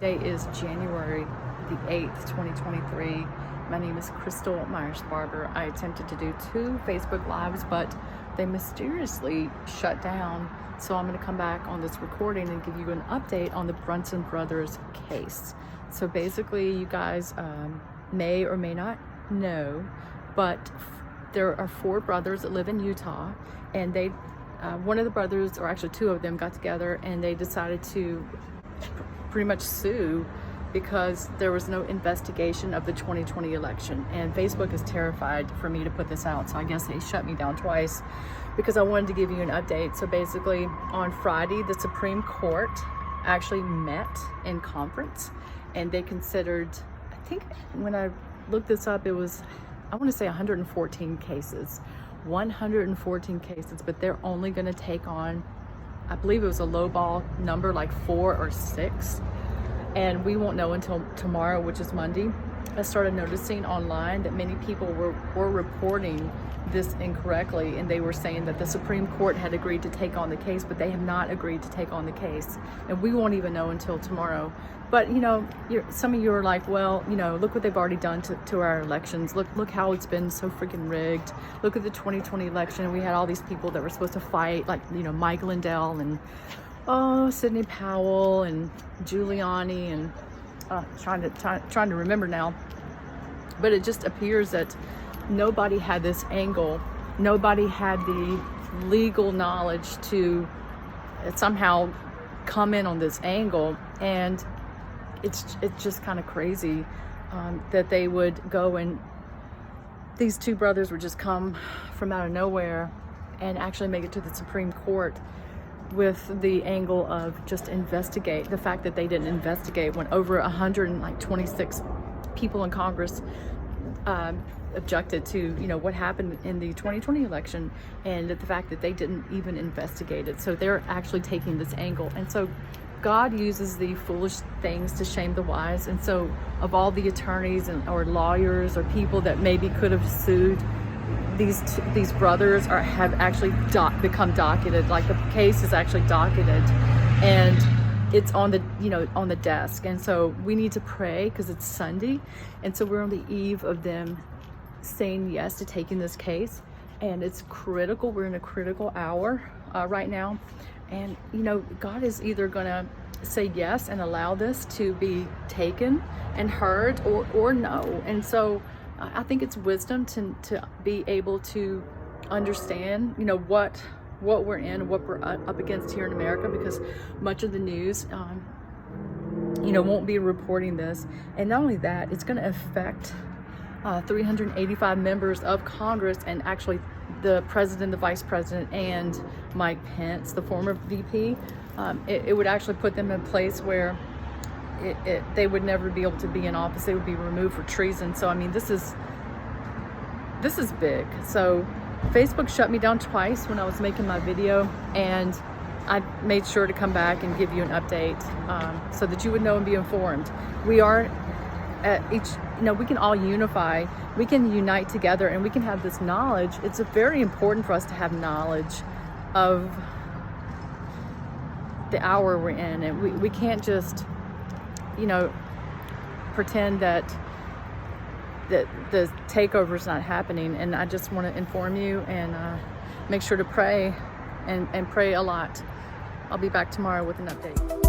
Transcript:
Today is January the 8th, 2023. My name is Crystal Myers-Barber. I attempted to do 2 Facebook Lives, but they mysteriously shut down. So I'm going to come back on this recording and give you an update on the Brunson brothers case. So basically, you guys may or may not know, but there are 4 brothers that live in Utah, and they, one of the brothers, or actually 2 of them, got together and they decided to pretty much sue because there was no investigation of the 2020 election. And Facebook is terrified for me to put this out, so I guess they shut me down twice because I wanted to give you an update. So basically, on Friday, the Supreme Court actually met in conference, and they considered, I think when I looked this up, it was, I want to say 114 cases. 114 cases, but they're only going to take on, I believe it was a lowball number, like 4 or 6, and we won't know until tomorrow, which is Monday. I started noticing online that many people were reporting this incorrectly, and they were saying that the Supreme Court had agreed to take on the case, but they have not agreed to take on the case, and we won't even know until tomorrow. But you know, some of you are like, well, you know, look what they've already done to our elections. Look how it's been so freaking rigged. Look at the 2020 election. We had all these people that were supposed to fight, like, you know, Mike Lindell and Sidney Powell and Giuliani, and trying to remember now. But it just appears that nobody had this angle. Nobody had the legal knowledge to somehow come in on this angle, and it's just kind of crazy that they would go and these 2 brothers would just come from out of nowhere and actually make it to the Supreme Court with the angle of just investigate. The fact that they didn't investigate when over 126 people in Congress objected to, you know, what happened in the 2020 election, and the fact that they didn't even investigate it. So they're actually taking this angle. And so God uses the foolish things to shame the wise. And so of all the attorneys or lawyers or people that maybe could have sued, these brothers have actually become docketed. Like, the case is actually docketed, and it's on the, you know, on the desk. And so we need to pray because it's Sunday, and so we're on the eve of them saying yes to taking this case, and it's critical. We're in a critical hour right now, and you know, God is either gonna say yes and allow this to be taken and heard, or no. And so I think it's wisdom to be able to understand, you know, what we're in, what we're up against here in America, because much of the news, you know, won't be reporting this. And not only that, it's going to affect 385 members of Congress, and actually the president, the vice president, and Mike Pence, the former VP. It would actually put them in a place where they would never be able to be in office. They would be removed for treason. So I mean, this is big. So Facebook shut me down twice when I was making my video, and I made sure to come back and give you an update so that you would know and be informed. We are at each, you know, we can all unify, we can unite together, and we can have this knowledge. It's very important for us to have knowledge of the hour we're in, and we can't just, you know, pretend that the takeover is not happening. And I just want to inform you, and make sure to pray and pray a lot. I'll be back tomorrow with an update.